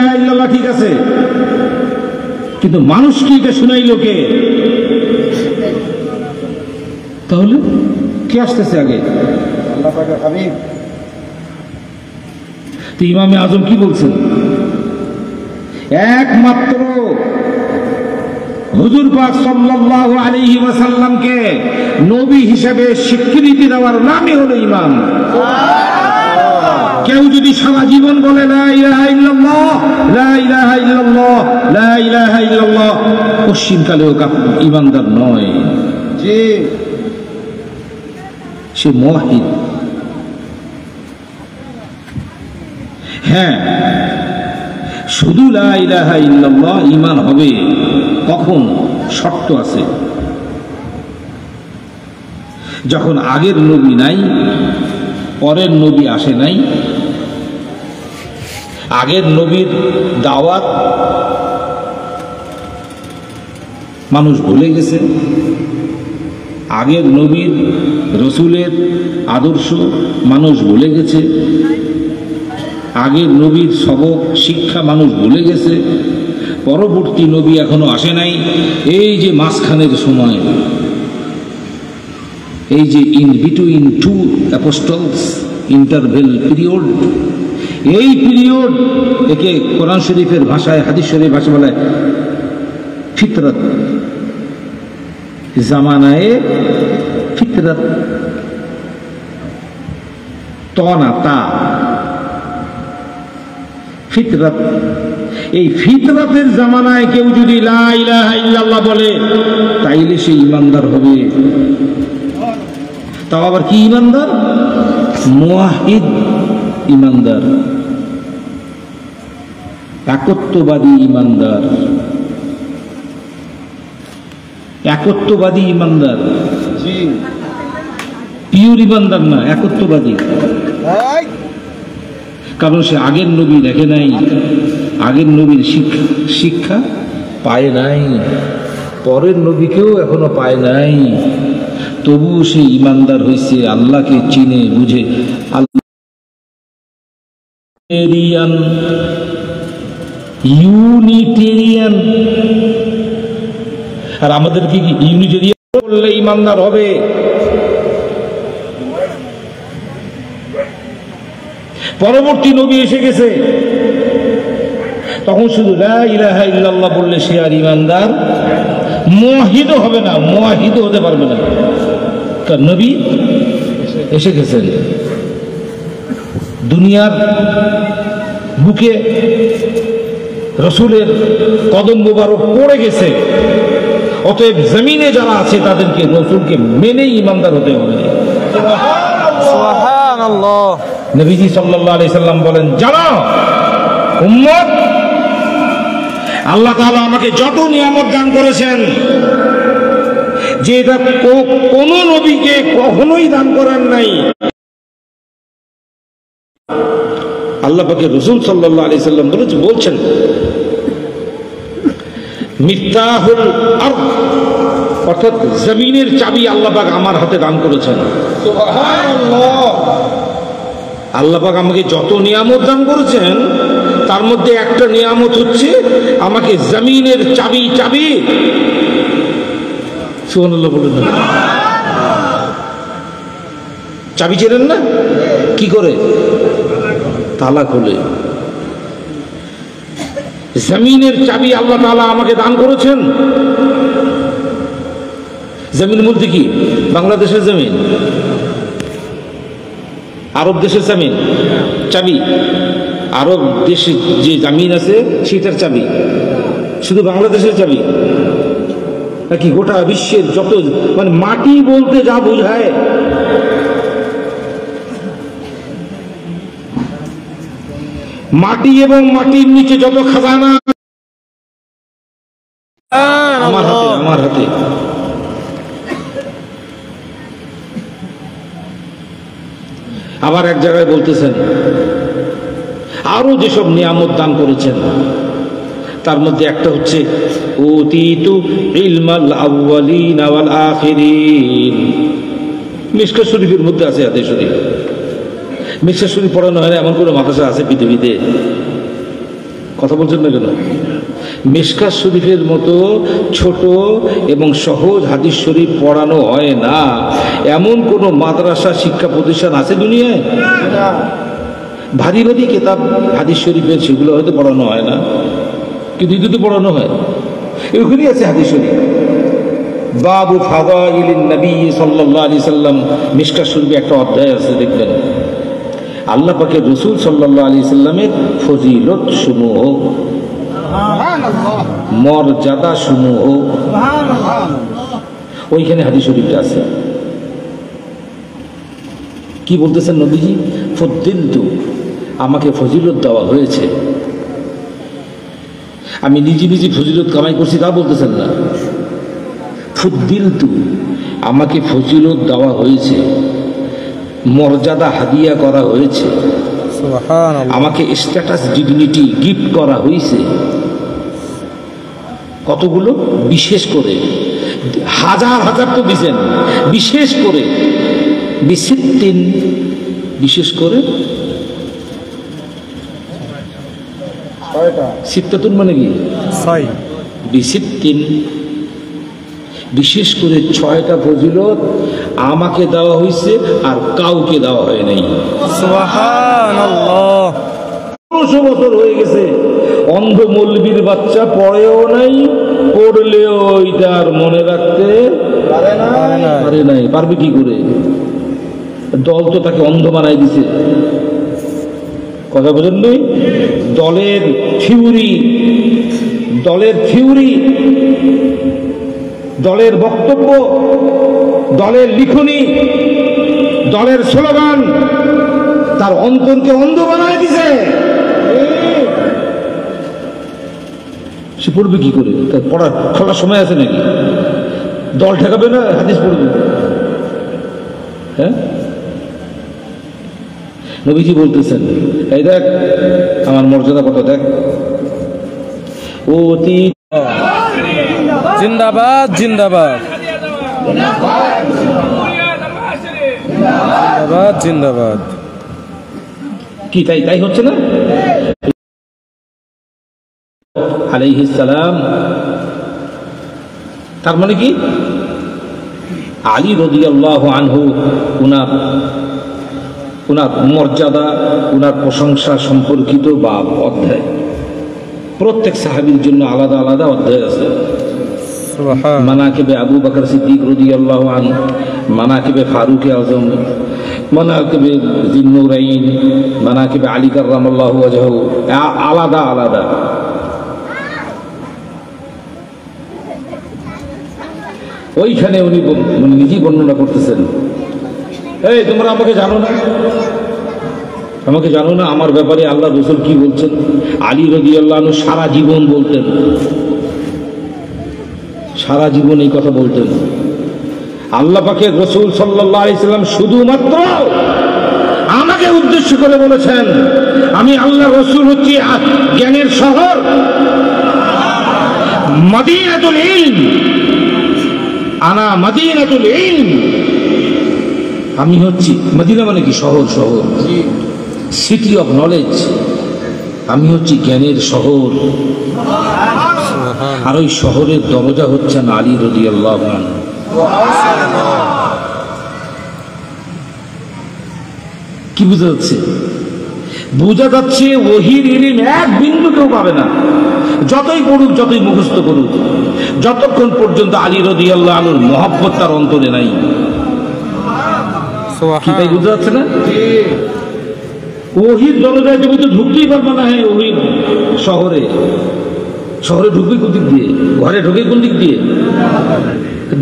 ইলাহা ইল্লাল্লাহ ঠিক আছে, কিন্তু মানুষ কি এটা শুনাইল কে? তাহলে কে আসতেছে আগে? আল্লাহ পাকের হাবিব। তো ইমামে আজম কি বলছেন? একমাত্র হুজুর পাক সাল্লাল্লাহু আলাইহি ওয়াসাল্লামকে নবী হিসেবে স্বীকৃতি দেওয়ার নামই হলো ইমাম। কেউ যদি সারা জীবন বলে লা ইলাহা ইল্লাল্লাহ, লা ইলাহা ইল্লাল্লাহ, লা ইলাহা ইল্লাল্লাহ, পশ্চিমকালেও ইমানদার নয়। জি, সে মুওয়াহিদ। হ্যাঁ, শুধু লা ইলাহা ইল্লাল্লাহ ঈমান হবে কখন? শর্ত আছে। যখন আগের নবী নাই, পরের নবী আসে নাই, আগের নবীর দাওয়াত মানুষ ভুলে গেছে, আগের নবীর রসুলের আদর্শ মানুষ ভুলে গেছে, আগের নবীর সবক শিক্ষা মানুষ ভুলে গেছে, পরবর্তী নবী এখনো আসে নাই। এই যে মাঝখানের সময়, এই যে in between two apostles interval period, এই পিরিয়ড একে কোরআন শরীফের ভাষায়, হাদিস শরীফের ভাষা বলে ফিতরত। জামানায়ে ফিতরত, তনা তা ফিতরত। এই ফিতরতের জামানায় কেউ যদি লা ইলাহা ইল্লাল্লাহ বলে তাইলে সে ইমানদার হবে। তাও আবার কি ইমানদার? মুওয়াহিদ ইমানদার, একত্ববাদী ইমানদার, একত্ববাদী ইমানদার। জি, পিওর ইমানদার না, একত্ববাদী। কারণ সে আগের নবী দেখে নাই, আগের নবীর শিক্ষা পায় নাই, পরের নবীকেও এখনো পায় নাই, তবুও সে ইমানদার হয়েছে, আল্লাহকে চিনে বুঝে। ইউনিটেরিয়ান। আর আমাদের কি ইউনিটেরিয়ান বললে ইমানদার হবে? পরবর্তী নবী এসে গেছে, তখন শুধু লা ইলাহা ইল্লাল্লাহ বললে সে আর ইমানদার মুওয়াহিদও হবে না, মুওয়াহিদও হতে পারবে না। কারণ নবী এসে গেছেন, দুনিয়ার বুকে রসুলের কদম মোবারক পড়ে গেছে। অতএব জমিনে যারা আছে তাদেরকে রসুলকে মেনেই ইমানদার হতে হবে। সুবহানাল্লাহ। নবীজি সাল্লাল্লাহু আলাইহি সাল্লাম বলেন, জানো উম্মত, আল্লাহ তাআলা আমাকে যত নিয়ামত দান করেছেন, যে এটা কোন নবীকে কখনোই দান করেন নাই। আল্লাহ পাকের রাসূল সাল্লাল্লাহু আলাইহি সাল্লাম বলছেন, মিফতাহুল আরদ, অর্থাৎ জমিনের চাবি আল্লাহ পাক আমার হাতে দান করেছেন। সুবহানাল্লাহ। আল্লাহ পাক আমাকে যত নিয়ামত দান করেছেন তার মধ্যে একটা নিয়ামত হচ্ছে আমাকে জমিনের চাবি। সুবহানাল্লাহ বলেন। চাবি চেনেন না? কি করে? তালা খোলে। জমিনের চাবি আল্লাহ তাআলা আমাকে দান করেছেন। জমিন বলতে কি? বাংলাদেশের জমিন, আরব দেশের জমিন, চাবি। আরব দেশে যে জমিন আছে সেটার চাবি, শুধু বাংলাদেশের চাবি নাকি গোটা বিশ্বের যত, মানে মাটি বলতে যা বোঝায়, মাটি এবং মাটির নিচে যত খাজানা আমার হাতে। আবার এক জায়গায় বলতেছেন আরো যেসব নিয়ামত দান করেছেন তার মধ্যে একটা হচ্ছে উতীতু ইলমাল আউয়ালিন ওয়াল আখিরিন। মিশকাত শরীফের মধ্যে আছে হাদিস শরীফ। মিশকাত শরীফ পড়ানো হয় না এমন কোনো মাদ্রাসা আছে পৃথিবীতে? কথা বলছেন না কেন? মিশকাত শরীফের মতো ছোট এবং সহজ হাদিস শরীফ পড়ানো হয় না এমন কোন মাদ্রাসা শিক্ষা প্রতিষ্ঠান আছে দুনিয়ায়? ভারী ভারী কিতাব হাদিস শরীফের সেগুলো হয়তো পড়ানো হয় না, কিন্তু দুটো পড়ানো হয়। এখানেই আছে হাদিস শরীফ, বাবু ফাদাইলিন নবী সাল্লাল্লাহু আলাইহি সাল্লাম, মিশকাত শরীফে একটা অধ্যায় আছে, দেখবেন আল্লাহ পাকের রাসূল সাল্লাল্লাহু আলাইহি সাল্লামের ফজিলত সমূহ, মর্যাদা সমূহ, ওইখানে হাদিস শরীফটা আছে। কি বলতেছেন নবীজি? ফদ্দিলতু, আমাকে ফজিলত দেওয়া হয়েছে। আমি নিজে নিজে ফজিলত কামাই করছি তা বলতেছেন না। ফুদ্দিলতু, আমাকে ফজিলত দেওয়া হয়েছে, মর্যাদা হাদিয়া করা হয়েছে, আমাকে স্ট্যাটাস ডিগনিটি গিফট করা হয়েছে। কতগুলো? বিশেষ করে হাজার হাজার তো দিছেন, বিশেষ করে বিসিত্তিন, বিশেষ করে সিত্তাতুন মানে কি? ছয়। বিসিত্তিন, বিশেষ করে 6টা ফজিলত আমাকে দেওয়া হয়েছে আর কাউকে দেওয়া হয় নাই। সুবহানাল্লাহ। 100 বছর হয়ে গেছে, অন্ধ মৌলবীর বাচ্চা পড়েও নাই, পড়লেও ওইটা আর মনে রাখতে পারে নাই। পারবে কি করে? দল তো তাকে অন্ধ বানাই দিছে। কথা বোঝেন নাই? দলের থিওরি, দলের থিওরি, দলের বক্তব্য, দলের লিখনি, দলের স্লোগান তার অন্তরকে অন্ধ বানায় দিছে। সে পড়বে কি করে? তার পড়ার খোলার সময় আছে নাকি? দল ঠেকাবে না, হাদিস পড়বে। হ্যাঁ, নবীজি বলতেছেন, এই দেখ আমার মর্যাদা কত, দেখ। অতি জিন্দাবাদ জিন্দাবাদ জিন্দাবাদ জিন্দাবাদ। কি তাই তাই হচ্ছে না? আলাইহিস সালাম, তার মানে কি? আলী রাদিয়াল্লাহু আনহু, উনার মর্যাদা, উনার প্রশংসা সম্পর্কিত বাব, অধ্যায়। প্রত্যেক সাহাবীর জন্য আলাদা আলাদা অধ্যায় আছে। মানাকিবে আবু বকর সিদ্দিক রাদিয়াল্লাহু আনহু, মানাকিবে ফারুক আযম, মানাকিবে যিন্নুরাইন, মানাকিবে আলী কাররামাল্লাহু ওয়াজহু, আলাদা আলাদা। ওইখানে উনি নিজেই বর্ণনা করতেছেন, এই তোমরা আমাকে জানো না, আমাকে জানো না, আমার ব্যাপারে আল্লাহ রাসূল কি বলছেন? আলী রাদিয়াল্লাহু আনহু সারা জীবন বলতেন, সারা জীবন এই কথা বলতেন। আল্লাহ পাকের রাসূল সাল্লাল্লাহু আলাইহি সাল্লাম শুধুমাত্র আমাকে উদ্দেশ্য করে বলেছেন, আমি আল্লাহর রাসূল হচ্ছি জ্ঞানের শহর, মদিনাতুল ইলম, আনা মদিনাতুল ইলম। আমি হচ্ছি, মদিনা মানে কি? শহর, শহর, সিটি অফ নলেজ। আমি হচ্ছি জ্ঞানের শহর। আর ওই শহরের দরজা হচ্ছেন আলী রাদিয়াল্লাহু আনহু। কি বোঝা যাচ্ছে? বোঝা যাচ্ছে ওহীর ইলম এক বিন্দু কেউ পাবে না, যতই পড়ুক, যতই মুখস্থ করুক, যতক্ষণ পর্যন্ত আলী রাদিয়াল্লাহু আনহুর মহব্বত তার অন্তরে নাই। কি তাই বোঝা যাচ্ছে না? ওহীর দরজায় তুমি তো ঢুকতেই পারবে না। হ্যাঁ, ওহীর শহরে, শহরে ঢুকবে কোন দিক দিয়ে? ঘরে ঢুকে কোন দিক দিয়ে?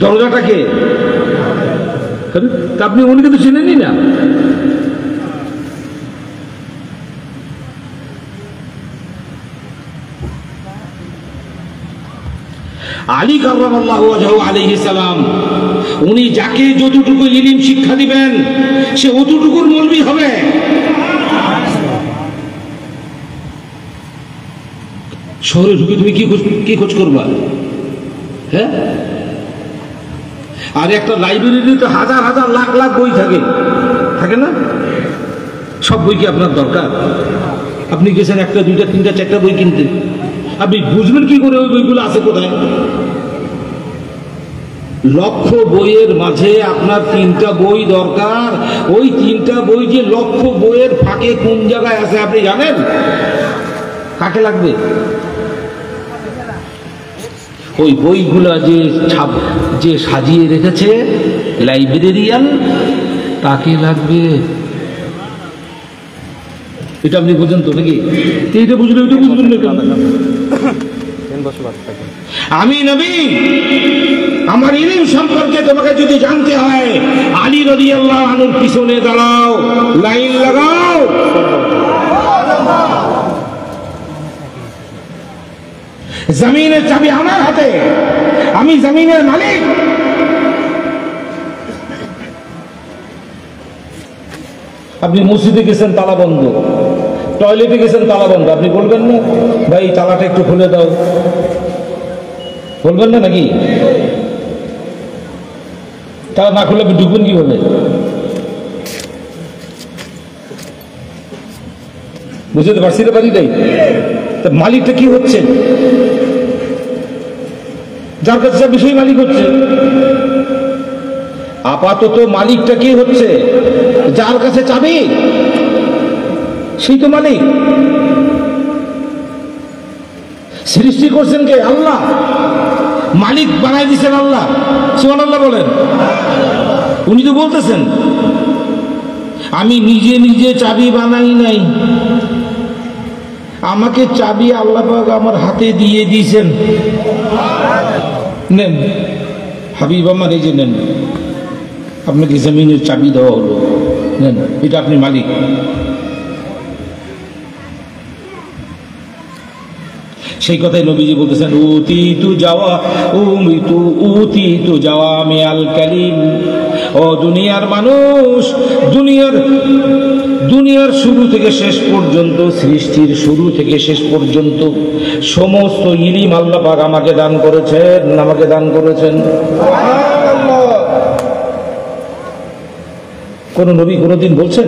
দরজাটাকে আপনি উনি কিন্তু চেনেনই না। আলী কাররামাল্লাহু ওয়াজহু আলাইহিস সালাম, উনি যাকে যতটুকু ইলম শিক্ষা দিবেন সে অতটুকুর মৌলবি হবে। শহরে ঢুকে তুমি কি খোঁজ করবা? হ্যাঁ, আর একটা লাইব্রেরিতে তো হাজার হাজার লাখ লাখ বই থাকে, থাকে না? সব বই কি আপনার দরকার? আপনি গেছেন একটা দুইটা তিনটা চারটা বই কিনতে, আপনি বুঝবেন কি করে ওই বইগুলো আছে কোথায়? লক্ষ বইয়ের মাঝে আপনার 3টা বই দরকার। ওই 3টা বই যে লক্ষ বইয়ের ফাঁকে কোন জায়গায় আছে আপনি জানেন? কাকে লাগবে? ওই বইগুলা যে সাজিয়ে রেখেছে লাইব্রেরিয়ান, তাকে লাগবে। এটা আপনি বোঝেন তো নাকি? এইটা বুঝলে ওইটা বুঝবেন না কেন? আমি নবী, আমার ইলম সম্পর্কে তোমাকে যদি জানতে হয়, আলী রাদিয়াল্লাহু আনহুর পিছনে দাঁড়াও, লাইন লাগাও। জমিনের চাবি আমার হাতে, আমি জমিনের মালিক। আপনি মসজিদে গেছেন তালা বন্ধ, টয়লেটে গেছেন তালা বন্ধ, আপনি বলবেন না ভাই তালাটা একটু খুলে দাও? বলবেন না নাকি? তালা না খুলে আপনি ঢুকবেন কিভাবে? বুঝতে পারছি না বাড়িটাই? তা মালিকটা কি হচ্ছে? যার কাছে বিষয় মালিক হচ্ছে। আপাতত মালিকটা কি হচ্ছে? যার কাছে চাবি সেই তো মালিক। সৃষ্টি করছেন কে? আল্লাহ। মালিক বানাই দিচ্ছেন আল্লাহ। সুবহানাল্লাহ বলেন। উনি তো বলতেছেন আমি নিজে নিজে চাবি বানাই নাই, আমাকে চাবি আল্লাহ পাক আমার হাতে দিয়ে দিয়েছেন। নেন হাবিব আমার, এই যে নেন, আপনাকে জমিনের চাবি দেওয়া হলো, নেন, এটা আপনি মালিক। সেই কথাই নবীজি বলতেছেন উতিতু জাওয়ামি আল কালিম। ও দুনিয়ার মানুষ, দুনিয়ার শুরু থেকে শেষ পর্যন্ত, সৃষ্টির শুরু থেকে শেষ পর্যন্ত সমস্ত ইলম আল্লাহ পাক আমাকে দান করেছেন। কোন নবী কোনদিন বলছেন?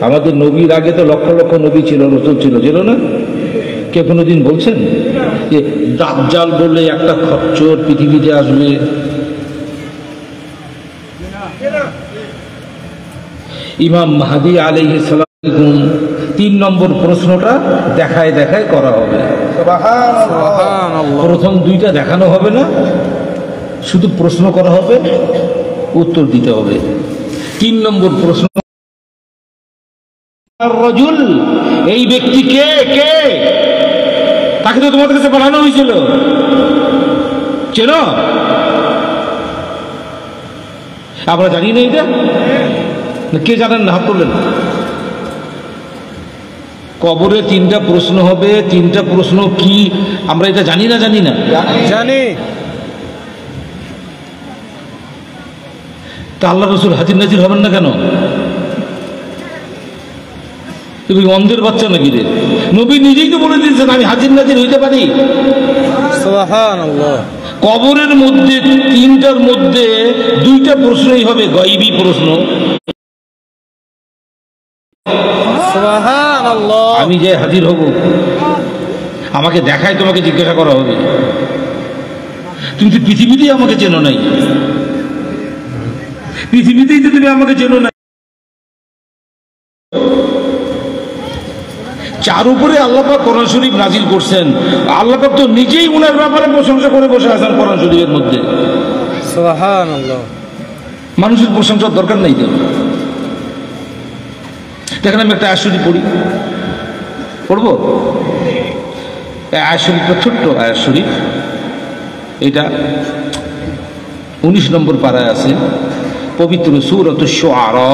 আমাদের নবীর আগে তো লক্ষ লক্ষ নবী ছিল, রসূল ছিল না? কে কোনোদিন বলছেন যে দাজ্জাল বলে একটা খচ্চর পৃথিবীতে আসবে? ইমাম মাহদী আলাইহিস সালাম 3 নম্বর প্রশ্নটা দেখায় করা হবে। প্রথম 2টা দেখানো হবে না, শুধু প্রশ্ন করা হবে, উত্তর দিতে হবে। 3 নম্বর প্রশ্ন, রাজুল, এই ব্যক্তি কে? তাকে তো তোমাদের কাছে পাঠানো হয়েছিল, চেনো? আমরা জানি না এটা? কে জানেন না? হাত তুললেন। কবরে 3টা প্রশ্ন হবে। 3টা প্রশ্ন কি আমরা এটা জানি না? জানি। তা আল্লাহ রাসূল হাজির নাজির হবেন না কেন? তুমি অন্ধের বাচ্চা নাকি রে? নবী নিজেই তো বলে দিয়েছেন আমি হাজির নাজির হইতে পারি। সুবহানাল্লাহ। কবরের মধ্যে 3টার মধ্যে 2টা প্রশ্নই হবে গায়বী প্রশ্ন। সুবহানাল্লাহ। আমি যে হাজির হব, আমাকে দেখায় তোমাকে জিজ্ঞাসা করা হবে, তুমি তো পৃথিবীতেই আমাকে চেনো নাই, পৃথিবীতেই তো তুমি আমাকে চেনো না। চার উপরে আল্লাহ পাক কোরআন শরীফ নাজিল করছেন। আল্লাহ পাক তো নিজেই উনার ব্যাপারে প্রশংসা করে বসে আছেন কোরআন শরীফের মধ্যে। সুবহানাল্লাহ। মানুষের প্রশংসার দরকার নেই তো। দেখেন আমি একটা আয়াত শরীফ পড়বো। আয়াত শরীফটা ছোট্ট আয়াত শরীফ, এটা 19 নম্বর পারায় আছে, পবিত্র সূরাতুশ শুআরা।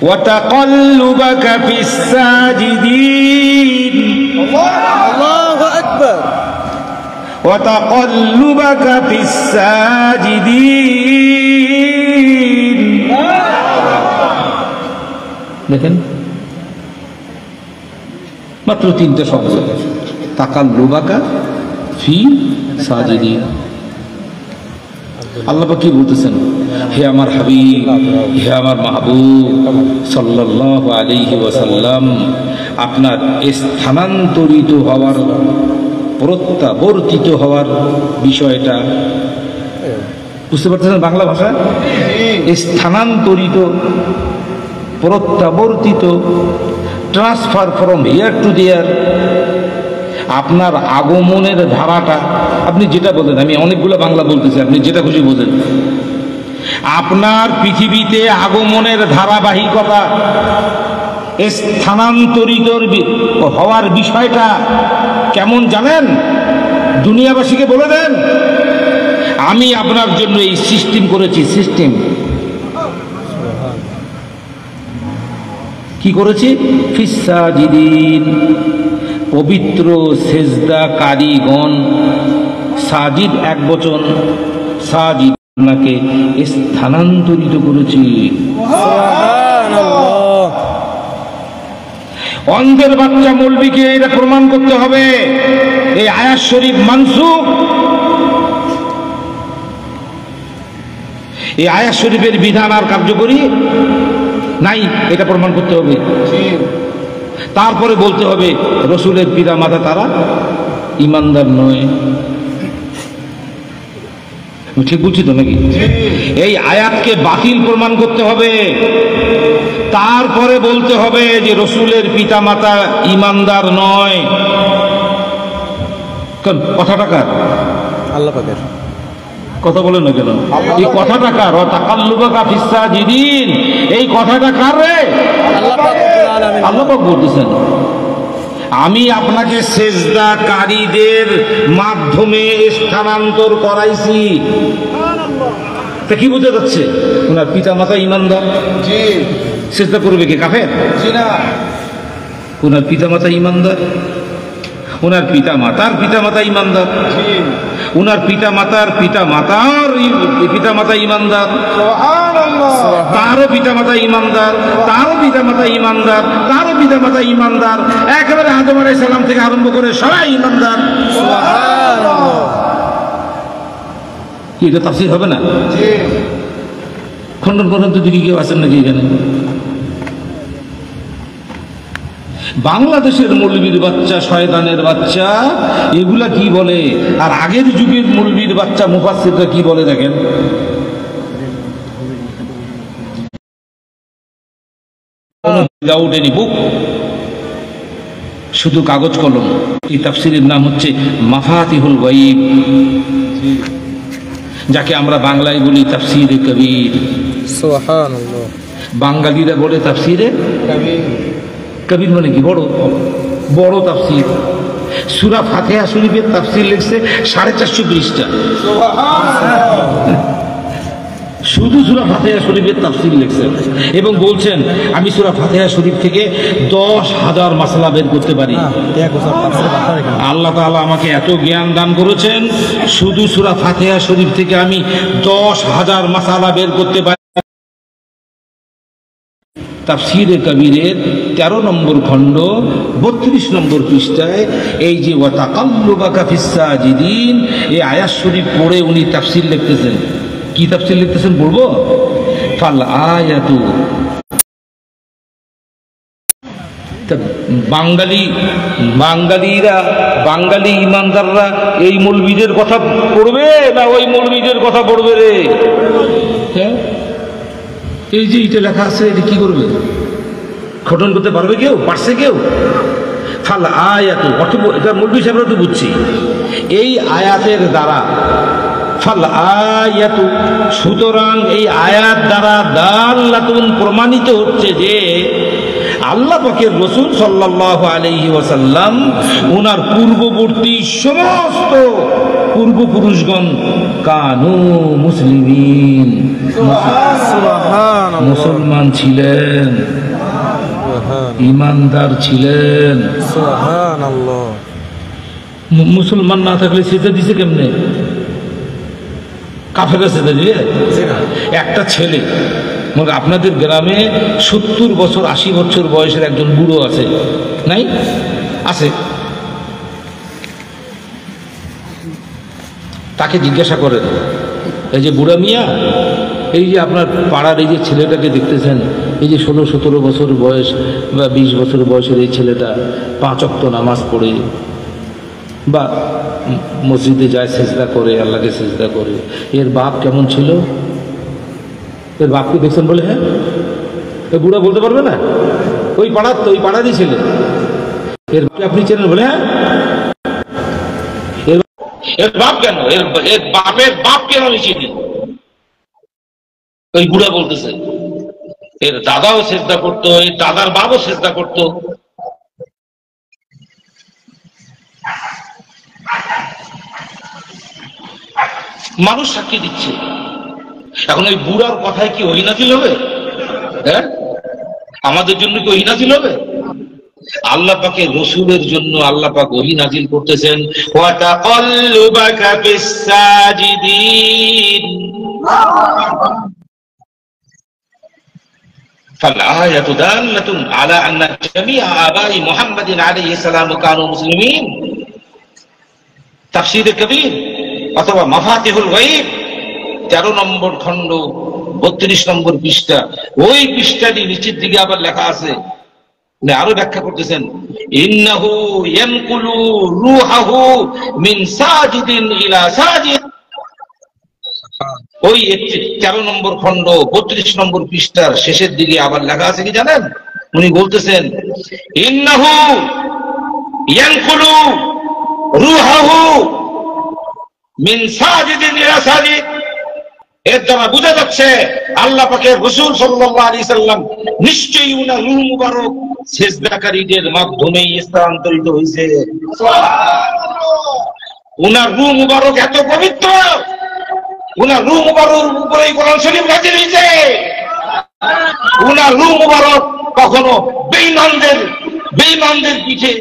وتقلبك في الساجدين الله أكبر وتقلبك في الساجدين দেখেন মাত্র 3টে শব্দ, তাকাল্লুবাকা ফি সাজিদিন। আল্লাহ পাক কি বলতেছেন? হে আমার হাবিব, হে আমার মাহবুব সাল্লাল্লাহু আলাইহি ওয়াসাল্লাম, আপনার স্থানান্তরিত হওয়ার, প্রত্যাবর্তিত হওয়ার বিষয়টা বুঝতে পারতেছেন বাংলা ভাষা? স্থানান্তরিত, প্রত্যাবর্তিত, transfer from here to there, আপনার আগমনের ধারাটা, আপনি যেটা বলেন, আমি অনেকগুলো বাংলা বলতেছি, আপনি যেটা খুশি বোঝেন। আপনার পৃথিবীতে আগমনের ধারাবাহিকতা, স্থানান্তরিত হওয়ার বিষয়টা কেমন জানেন? দুনিয়াবাসীকে বলে দেন, আমি আপনার জন্য এই সিস্টেম করেছি। সিস্টেম কি করেছি? ফিসাজিদিন, পবিত্র সেজদাকারীগণ, সাজিদ এক বচন, সাজিদ, আপনাকে স্থানান্তরিত করেছি। অন্ধের বাচ্চা মৌলবীকে এটা প্রমাণ করতে হবে এই আয়াত শরীফ মানসুখ। এই আয়াত শরীফের বিধান আর কার্যকরী নাই, এটা প্রমাণ করতে হবে। তারপরে বলতে হবে রসুলের পিতা মাতা তারা ইমানদার নয়। ঠিক বলছি তো নাকি? এই আয়াতকে বাতিল প্রমাণ করতে হবে, তারপরে বলতে হবে যে রসুলের পিতা মাতা ইমানদার নয়। কথাটা কার? আল্লাহ পাকের। কথা বলেন না কেন? এই কথাটা কার? তাকাল্লুবাকা ফিসাজিদিন, এই কথাটা কার রে? আল্লাহ পাক বলতেছেন, আমি আপনাকে সেজদাকারীদের মাধ্যমে স্থানান্তর করাইছি। তা কি বোঝা যাচ্ছে? ওনার পিতা মাতা ইমানদার, সেজদা করবে কে? কাফের? ওনার পিতা মাতা ইমানদার, ওনার পিতা মাতার পিতা মাতা ইমানদার, ওনার পিতা মাতার পিতা মাতার পিতা মাতা ইমানদার, তারও পিতা মাতা ইমানদার, তারও পিতা মাতা ইমানদার, তারও পিতা মাতা ইমানদার, একেবারে আদম আলাইহিস সালাম থেকে আরম্ভ করে সবাই ইমানদার। কি এটা তাফসীর হবে না? খণ্ডন করেন তো দিকে কেউ আছেন নাকি এখানে? বাংলাদেশের মৌলবীর বাচ্চা, শয়তানের বাচ্চা, এগুলা কি বলে? আর আগের যুগের মৌলবীর বাচ্চা মুফাসসিররা কি বলে দেখেন। উইদাউট এনি বুক, শুধু কাগজ কলম। এই তাফসীরের নাম হচ্ছে মাফাতিহুল গায়ব, যাকে আমরা বাংলায় বলি তাফসীরে কবির। সুবহানাল্লাহ। বাঙালিরা বলে তাফসীরে কবির, মানে কি? বড় বড় তাফসীর। সূরা ফাতিহা শরীফের তাফসীর লিখছে 450 পৃষ্ঠা, শুধু সূরা ফাতিহা শরীফের তাফসীর লিখছেন, এবং বলছেন আমি সূরা ফাতিহা শরীফ থেকে 10,000 মাসলা বের করতে পারি। আল্লাহ তাআলা আমাকে এত জ্ঞান দান করেছেন, শুধু সূরা ফাতিহা শরীফ থেকে আমি 10,000 মাসলা বের করতে পারি। তাফসীরে কবিরের 13 নম্বর খণ্ড 32 নম্বর পৃষ্ঠায় এই যে ওয়া তাকাল্লুবাকা ফিস-সাজিদিন, এই আয়াত শরীফ পড়ে উনি তাফসীর লিখতেছেন। কি তাফসীর লিখতেছেন বলবো? ফাল আয়াতু, বাঙালি ইমানদাররা এই মৌলবীদের কথা পড়বে না ওই মৌলবীদের কথা পড়বে রে? হ্যাঁ, এই যে এটা লেখা আছে, এটা কি করবে? খতম করতে পারবে কেউ? পারছে কেউ? ফাল আয়াত, অর্থ এটা মৌলবী সাহেবরা তো বুঝছি। এই আয়াতের দ্বারা, ফাল আয়াত, সুতরাং এই আয়াত দ্বারা দাল্লাতুন, প্রমাণিত হচ্ছে যে আল্লাহ পাকের রাসূল সাল্লাল্লাহু আলাইহি ওয়াসাল্লাম ওনার পূর্ববর্তী সমস্ত পূর্বপুরুষগণ কানু মুসলিমিন, মুসলমান ছিলেন, ইমানদার ছিলেন। মুসলমান না থাকলে সেটা দিছে কেমনে? কাফেররা সেটা দিয়ে। একটা ছেলে, মানে আপনাদের গ্রামে 70 বছর 80 বছর বয়সের একজন বুড়ো আছে, নাই? আছে। তাকে জিজ্ঞাসা করেন, এই যে বুড়া মিয়া, এই যে আপনার পাড়ার এই যে ছেলেটাকে দেখতেছেন, এই যে 16-17 বছর বয়স বা 20 বছর বয়সের এই ছেলেটা 5 ওয়াক্ত নামাজ পড়ে বা মসজিদে যায়, সেজদা করে, আল্লাহকে সেজদা করে, এর বাপ কেমন ছিল? এর বাপকে দেখছেন বলে? হ্যাঁ, এই বুড়া বলতে পারবে না? ওই পাড়ার তো, ওই পাড়ারই ছেলে। এর বাপকে আপনি চেনেন বলে? হ্যাঁ, এর বাপ কেন, এর বাপের বাপ কেন আমি চিনি? ওই বুড়া বলতেছে এর দাদাও সেজদা করতো, এর দাদার বাপও সেজদা করতো। মানুষ সাক্ষী দিচ্ছে। এখন ওই বুড়ার কথায় কি ওহী নাযিল হবে? হ্যাঁ, আমাদের জন্য কি ওহী নাযিল হবে? আল্লাহ পাকের রাসূলের জন্য আল্লাহ পাক ওহী নাযিল করতেছেন। ওয়া তাকাল্লুবাকা ফিস সাজিদিন, فالآية دالة على أن جميع آباء محمد عليه السلام كانوا مسلمين। তাফসীর কবির অথবা মাফাতিহুল গায়ব 13 নম্বর খণ্ড 32 নম্বর পৃষ্ঠা, ওই পৃষ্ঠাটি নিচের দিকে আবার লেখা আছে, আরো ব্যাখ্যা করতেছেন, ইন্নাহু ইয়ানকুলু রূহাহু মিন সাজিদিন ইলা সাজিদ। ওই 13 নম্বর খণ্ড 32 নম্বর পৃষ্ঠার শেষের দিকে আবার লেখা আছে কি জানেন? উনি বলতেছেন ইন্নাহু ইয়ানকুলু রূহাহু মিন সাজিদিন ইলা সাজিদ। এর দ্বারা বোঝা যাচ্ছে আল্লাহ পাকের রাসূল সাল্লাল্লাহু আলাইহি সাল্লাম নিশ্চয়ই উনার রূহ মুবারক সিজদাকারীদের মাধ্যমে স্থানান্তরিত হয়েছে। উনার রূহ মুবারক এত পবিত্র, উনার রূহ মুবারকের উপরে কোরআন শরীফ নাযিল হয়েছে। উনার রূহ মুবারক কখনো বেঈমানদের পিঠে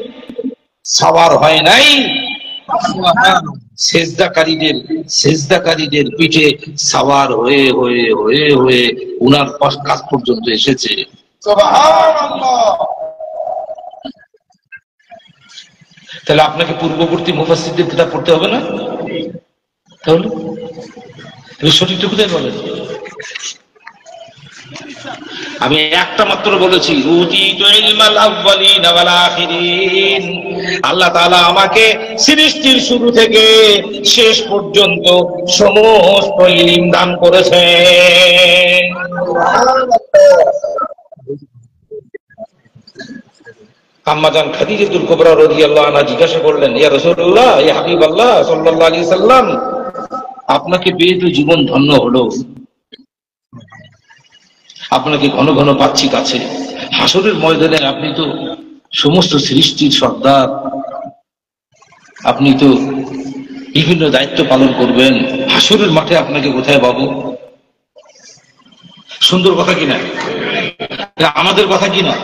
সওয়ার হয় নাই, সেজদাকারীদের পিঠে সওয়ার হয়ে হয়ে হয়ে হয়ে উনার কাছ পর্যন্ত এসেছে। সুবহানাল্লাহ। তাহলে আপনাকে পূর্ববর্তী মুফাসসিরদের কিতাব পড়তে হবে না? তাহলে সঠিকটা কোথায় বলেন? আমি একটা মাত্র বলেছি, আল্লাহ তাআলা আমাকে সৃষ্টির শুরু থেকে শেষ পর্যন্ত সমস্ত ইলম দান করেছেন। আম্মাজান খাদিজাতুল কুবরা রাদিয়াল্লাহু আনহা জিজ্ঞাসা করলেন, ইয়া রাসূলুল্লাহ, ইয়া হাবিবাল্লাহ সাল্লাল্লাহু আলাইহি সাল্লাম, আপনাকে পেয়ে তো জীবন ধন্য হলো, আপনাকে ঘন ঘন পাচ্ছি কাছে, হাসরের ময়দানে আপনি তো সমস্ত সৃষ্টির সর্দার, আপনি তো বিভিন্ন দায়িত্ব পালন করবেন, হাসরের মাঠে আপনাকে কোথায় পাবো? সুন্দর কথা কিনা? আমাদের কথা কিনা?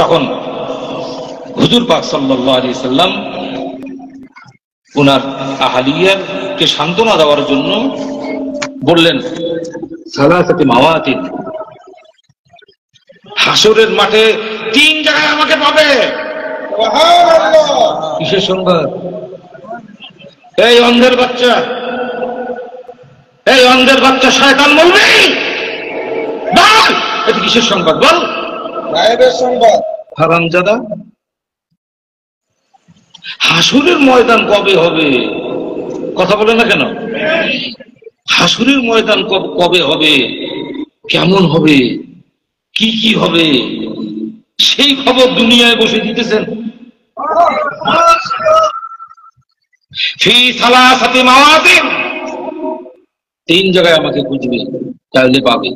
তখন হুজুর পাক সাল্লাল্লাহু আলাইহি সাল্লাম ওনার আহলিয়াকে সান্ত্বনা দেওয়ার জন্য বললেন, সালাসাতি মাওয়াতিন, হাসরের মাঠে 3 জায়গায় আমাকে পাবে। সুবহানাল্লাহ। কিসের সংবাদ? এই অন্ধের বাচ্চা, এই অন্ধের বাচ্চা শয়তান বলবি, বল এটা কিসের সংবাদ? বল। গায়েবের সংবাদ। হারামজাদা, হাসরের ময়দান কবে হবে? কথা বলে না কেন? হাসরের ময়দান কবে হবে, কেমন হবে, কি কি হবে, সেই খবর দুনিয়ায় বসে দিতেছেন। ফি সালাসাতি মাওয়াতিন, 3 জায়গায় আমাকে খুঁজবে, তাহলে পাবে।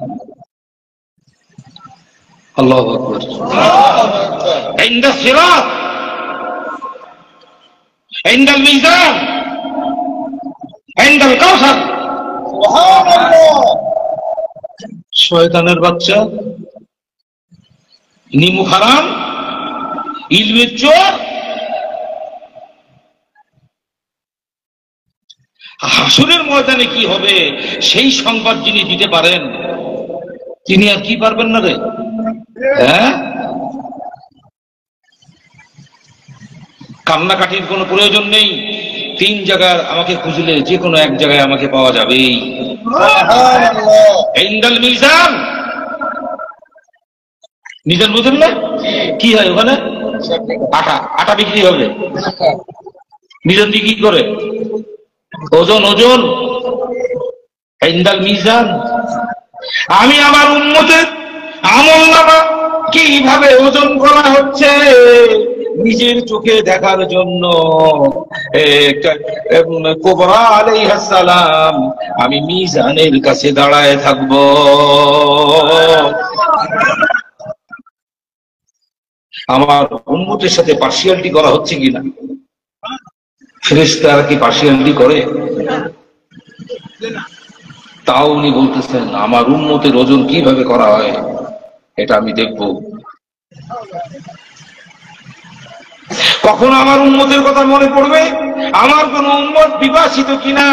আল্লাহু আকবার। ইনদা সিরাত, ইনদাল মিজান, ইনদাল কাউসার। সুবহানাল্লাহ। শয়তানের বাচ্চা, নিমুখ হারাম, ইলমের চোর, হাসরের ময়দানে কি হবে সেই সংবাদ যিনি দিতে পারেন তিনি আর কি পারবেন না রে? হ্যাঁ, কান্নাকাটির কোনো প্রয়োজন নেই। 3 জায়গায় আমাকে খুঁজলে যে কোনো এক জায়গায় আমাকে পাওয়া যাবেই। ইনদাল মিজান, মিজান বুঝেন না? কি হয় ওখানে? আটা বিক্রি হবে। মিজান দিয়ে কি করে? ওজন ইনদাল মিজান। আমি আমার উম্মতের আমলনামা কিভাবে ওজন করা হচ্ছে নিজের চোখে দেখার জন্য কোবরা আলাইহিস সালাম আমি মিজানের কাছে দাঁড়ায় থাকব। আমার উম্মতের সাথে পার্সিয়ালিটি করা হচ্ছে কিনা? ফেরেশতারা কি পার্সিয়ালিটি করে? তাও উনি বলতেছেন আমার উম্মতের ওজন কিভাবে করা হয় এটা আমি দেখব। কখন আমার উম্মতের কথা মনে পড়বে? আমার কোন উম্মত পিপাসিত কিনা,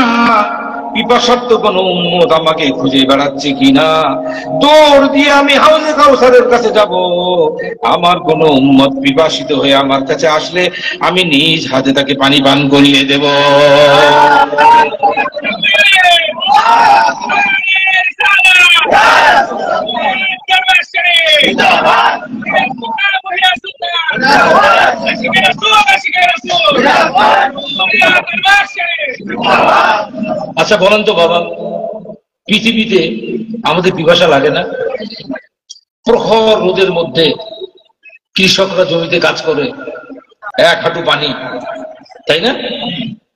পিপাসার্থ কোন উম্মত আমাকে খুঁজে বেড়াচ্ছে কিনা, দৌড় দিয়ে আমি হাউজে কাউসারের কাছে যাব। আমার কোন উম্মত পিপাসিত হয়ে আমার কাছে আসলে আমি নিজ হাতে তাকে পানি পান করিয়ে দেব। আচ্ছা বলেন তো বাবা, পৃথিবীতে আমাদের পিপাসা লাগে না? প্রখর রোদের মধ্যে কৃষকরা জমিতে কাজ করে, 1 হাঁটু পানি, তাই না?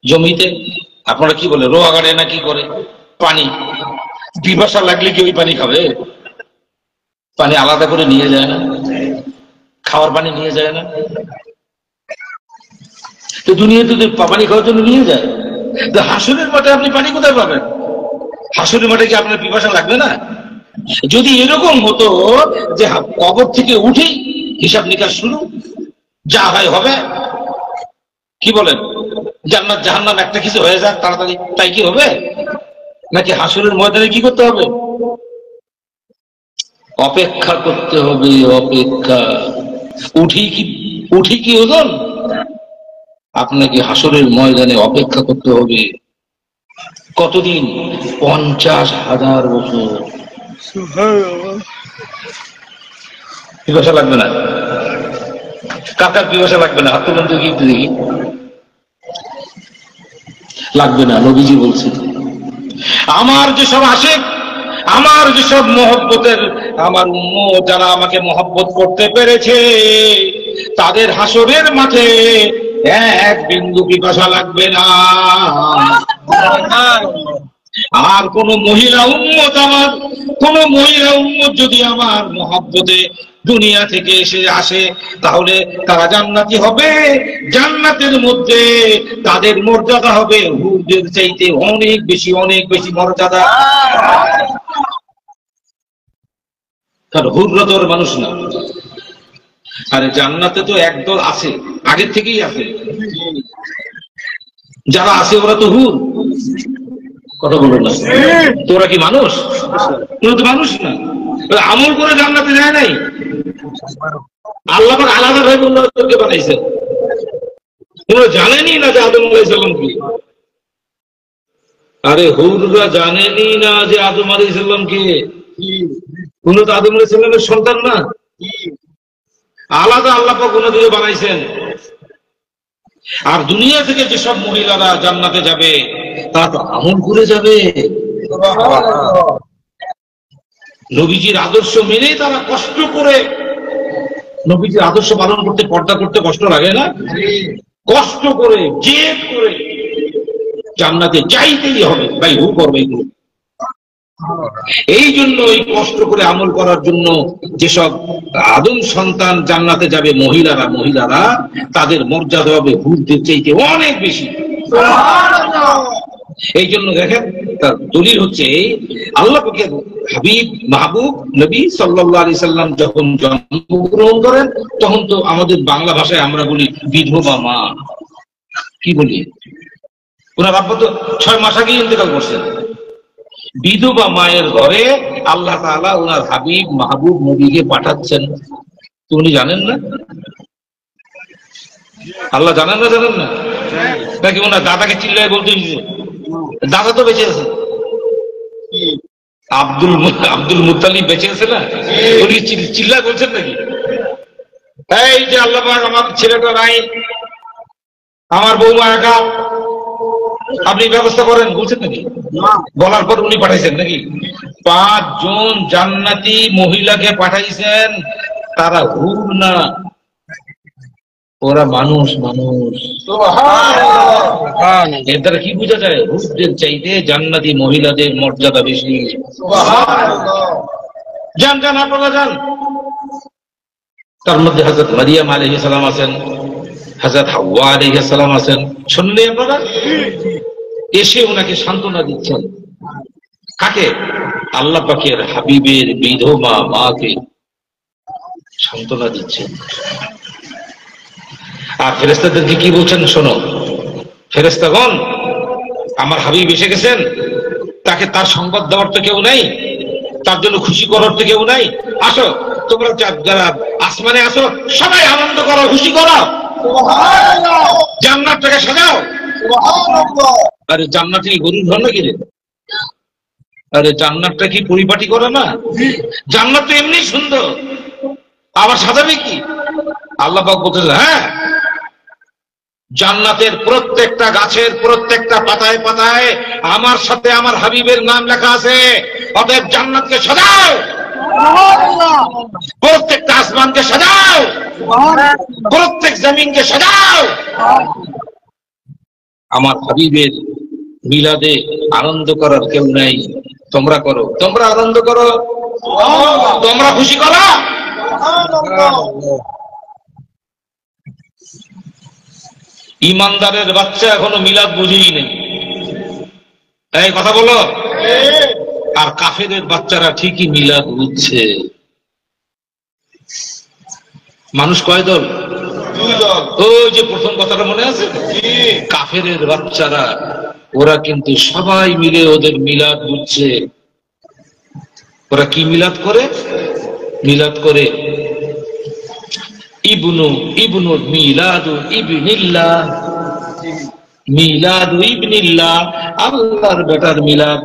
জমিতে আপনারা কি বলে, রোয়া গাড়ে না কি করে পানি। পিপাসা লাগলে কি ওই পানি খাবে? পানি আলাদা করে নিয়ে যায় না? খাওয়ার পানি নিয়ে যায় না? তো দুনিয়াতে পানি খাওয়ার জন্য নিয়ে যায়। তো হাসরের মাঠে আপনি পানি কোথায় পাবেন? হাসরের মাঠে কি আপনার পিপাসা লাগবে না? যদি এরকম হতো যে কবর থেকে উঠেই হিসাব নিকাশ শুরু, যা হয় হবে, কি বলেন? জান্নাত জাহান্নাম একটা কিছু হয়ে যাক তাড়াতাড়ি, তাই কি হবে? নাকি হাসরের ময়দানে কি করতে হবে? অপেক্ষা করতে হবে, অপেক্ষা। উঠি কি ওজন? আপনাকে হাসরের ময়দানে অপেক্ষা করতে হবে কতদিন? 50,000 বছর। পিপাসা লাগবে না? কাকার পিপাসা লাগবে না? হাত তুলেন তো কি দেখি। লাগবে না। নবীজি বলছেন আমার যেসব আশিক, আমার যেসব মহব্বতের আমার উম্মত যারা আমাকে মহব্বত করতে পেরেছে তাদের হাসরের মাঠে 1 বিন্দু পিপাসা লাগবে না। আর কোন মহিলা উম্মত, আমার কোন মহিলা উম্মত যদি আমার মহব্বতে দুনিয়া থেকে এসে আসে তাহলে তারা জান্নাতি হবে। জান্নাতের মধ্যে তাদের মর্যাদা হবে হুরদের চাইতে অনেক বেশি মর্যাদা। কারণ হুররা তো মানুষ না। আরে জান্নাতে তো একদল আছে, আগের থেকেই আছে। যারা আছে ওরা তো হুর। কথা বলুন না, তোরা কি মানুষ? তোরা তো মানুষ না। আমল করে জান্নাতে যায় নাই। আল্লাহ পাক আলাদা ভাবে তোকে বানাইছেন। তোরা জানেনি না যে আদম আলাইহিস সালাম কি? আরে হুররা জানেনি না যে আদম আলাইহিস সালাম কি? উনি তো আদম আলাইহিস সালামের সন্তান না। আলাদা আল্লাহ পাক ওনাদেরকে বানাইছেন। আর দুনিয়া থেকে যেসব মহিলারা জান্নাতে যাবে তারা তো আমল করে যাবে। নবীজির আদর্শ মেনে তারা কষ্ট করে, নবীজির আদর্শ পালন করতে, পর্দা করতে কষ্ট লাগে না? কষ্ট করে জেদ করে জান্নাতে যাইতেই হবে, ভাই হু করবে এগুলো। এই জন্য এই কষ্ট করে আমল করার জন্য যেসব আদম সন্তান জান্নাতে যাবে মহিলারা তাদের মর্যাদা হবে হুরদের চাইতে অনেক বেশি। এই জন্য দেখেন তার দলিল হচ্ছে আল্লাহ পাকের হাবিব মাহবুব নবী সাল্লাল্লাহু আলাইহি সাল্লাম যখন জন্মগ্রহণ করেন তখন তো আমাদের বাংলা ভাষায় আমরা বলি বিধবা মা। কি বলি? ওনার আব্বা তো 6 মাস আগে ইন্তেকাল করছেন। বিধবা মায়ের ঘরে আল্লাহ তাআলা ওনার হাবিব মাহবুব নবীকে পাঠাচ্ছেন, তো উনি জানেন না? আল্লাহ জানেন না? জানেন না নাকি ওনার দাদাকে চিল্লায় বলতে দিয়েছে? দাদা তো বেঁচে আছে, আব্দুল মুত্তালিব বেঁচে আছে না? উনি চিল্লায় বলছেন নাকি এই যে আল্লাহ পাক আমার ছেলেটা নাই, আমার বৌমা একা, আপনি ব্যবস্থা করেন, বলছেন নাকি? বলার পর উনি পাঠাইছেন নাকি? 5 জন জান্নাতি মহিলাকে পাঠাইছেন, তারা হুর না, ওরা মানুষ। এর দ্বারা কি বোঝা যায়? হুরদের চাইতে জান্নাতি মহিলাদের মর্যাদা বেশি। যান আপনারা যান। তার মধ্যে হযরত মারিয়াম আলাইহিস সালাম আছেন, হযরত হাওয়া আলাইহিস সালাম আছেন। শুনলে আপনারা? এসে ওনাকে সান্ত্বনা দিচ্ছেন। কাকে? আল্লাহ পাকের হাবিবের বিধবা মাকে সান্ত্বনা দিচ্ছেন। আর ফেরেশতাদেরকে কি বলছেন শোনো, ফেরেশতাগণ, আমার হাবিব এসে গেছেন, তাকে তার সংবাদ দেওয়ার তো কেউ নাই, তার জন্য খুশি করার তো কেউ নাই। আসো তোমরা যারা আসমানে আসো, সবাই আনন্দ করো, খুশি করো, জান্নাতটাকে সাজাও। আরে জান্নাতে গরুর ঘর নাকি রে? আরে জান্নাতটা কি পরিপাটি করে না? জান্নাত তো এমনি সুন্দর, আবার সাজাবে কি? আল্লাহ পাক বলতেছে, হ্যাঁ, জান্নাতের প্রত্যেকটা গাছের প্রত্যেকটা পাতায় পাতায় আমার সাথে আমার হাবিবের নাম লেখা আছে, অতএব জান্নাতকে সাজাও, প্রত্যেকটা আসমানকে সাজাও, প্রত্যেক জমিনকে সাজাও। আমার হাবিবের মিলাদে আনন্দ করার কেউ নাই, তোমরা করো, তোমরা আনন্দ করো, তোমরা খুশি করো। ইমানদারের বাচ্চা এখনো মিলাদ বুঝেই নেই, এই কথা বলো। আর কাফেরের বাচ্চারা ঠিকই মিলাদ বুঝছে। মানুষ কয় দল? ওই যে প্রথম কথাটা মনে আছে, কাফেরের বাচ্চারা, ওরা কিন্তু সবাই মিলে ওদের মিলাদ বুঝছে। ওরা কি মিলাদ করে? মিলাদ করে ইবনু মিলাদু ইবনিল্লাহ, মিলাদু ইবনিল্লাহ, আল্লাহর বেটার মিলাদ।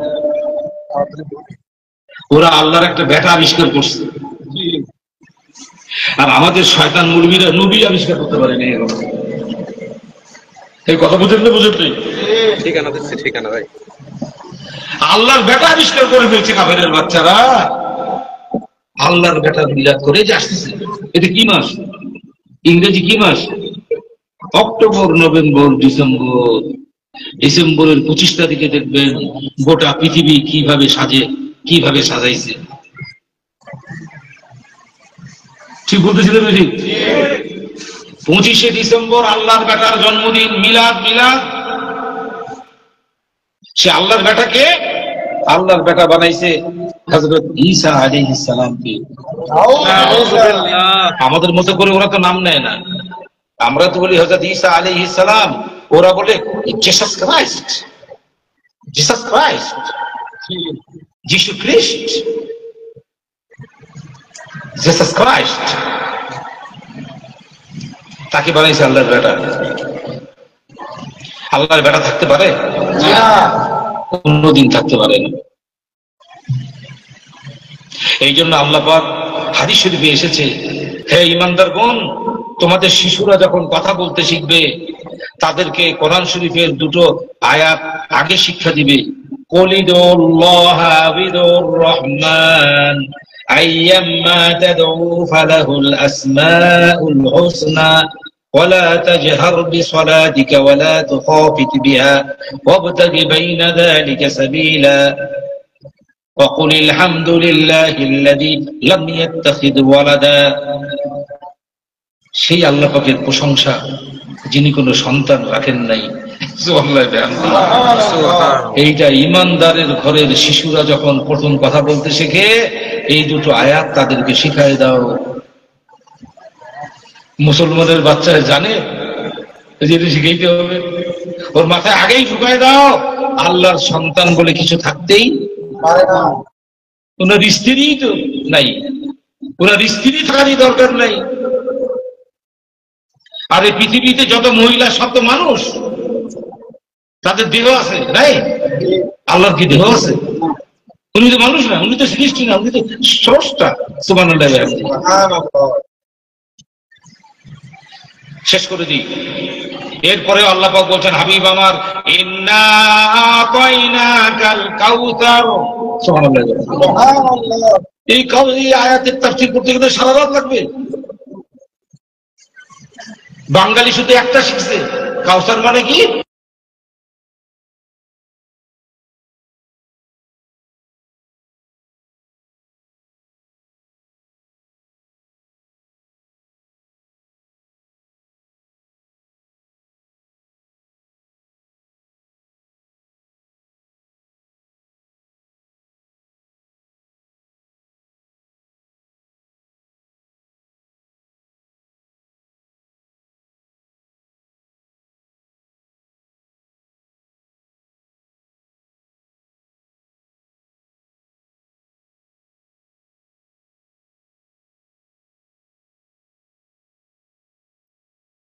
ওরা আল্লাহর একটা বেটা আবিষ্কার করছে, আর আমাদের শয়তান মুরগিরা নবী আবিষ্কার করতে পারেনি এখন। এই কথা বুঝেন না? বুঝেন তুই? ঠিকানা দিচ্ছে, ঠিকানা ভাই। আল্লাহর বেটা আবিষ্কার করে ফেলছে কাফেরের বাচ্চারা, আল্লাহর বেটা মিলাদ করে যে আসতেছে। এটা কি মাস? ইংরেজি কি মাস? October, November, December. ডিসেম্বরের 25 তারিখে দেখবেন গোটা পৃথিবী কিভাবে সাজে, কিভাবে সাজাইছে। ঠিক বলতেছিলেন? ঠিক। 25শে ডিসেম্বর আল্লাহর বেটার জন্মদিন, মিলাদ। মিলাদ, সে আল্লাহর বেটাকে আল্লাহর বেটা বানাইছে হযরত ঈসা আলাইহিস সালামকে। আমাদের মতো করে ওরা তো নাম নেয় না, আমরা তো বলি হযরত ঈসা আলাইহিস সালাম, ওরা বলে জিসাস ক্রাইস্ট, জিসাস ক্রাইস্ট, যিশু খ্রিস্ট, জিসাস ক্রাইস্ট। তাকে বানাইছে আল্লাহর বেটা। আল্লাহর বেটা থাকতে পারে? কোনদিন থাকতে পারে না। এই জন্য আল্লাহ পাক হাদিস শরীফে এসেছে, হে ইমানদারগণ, তোমাদের শিশুরা যখন কথা বলতে শিখবে, তাদেরকে কোরআন শরীফের 2টো আয়াত আগে শিক্ষা দিবে। কুলিদুল্লাহ বিদুর রহমান আইয়াম্মা তাদউ ফালাহুল আসমাউল হুসনা ولا تجهر بصلاتك ولا تخافت بها وابتغ بين ذلك سبيلا وقل الحمد لله الذي لم يتخذ ولدا। সেই আল্লাহ পাকের প্রশংসা যিনি কোনো সন্তান রাখেন নাই। এইটা ইমানদারের ঘরের শিশুরা যখন প্রথম কথা বলতে শেখে, এই 2টো আয়াত তাদেরকে শিখায় দাও। মুসলমানের বাচ্চারা জানে যে এটা শিখাইতে হবে, ওর মাথায় আগেই ঢুকায় দাও আল্লাহর সন্তান বলে কিছু থাকতেই পারে না। ওনার স্ত্রী তো নাই, ওনার স্ত্রী থাকারই দরকার নাই। আর এই পৃথিবীতে যত মহিলা সব তো মানুষ, তাদের দেহ আছে নাই? আল্লাহর কি দেহ আছে? উনি তো মানুষ না, উনি তো সৃষ্টি না, উনি তো স্রষ্টা। সুবহানাল্লাহ। সুবহানাল্লাহ। শেষ করে দিই। এরপরে আল্লাহ পাক বলছেন, হাবিব আমার, ইন্না আতাইনাকাল কাউসার। সুবহানাল্লাহ। সুবহানাল্লাহ। এই আয়াতের তাফসীর করতে গেলে সারা রাত লাগবে। বাঙালি শুধু একটা শিখছে, কাউসার মানে কি?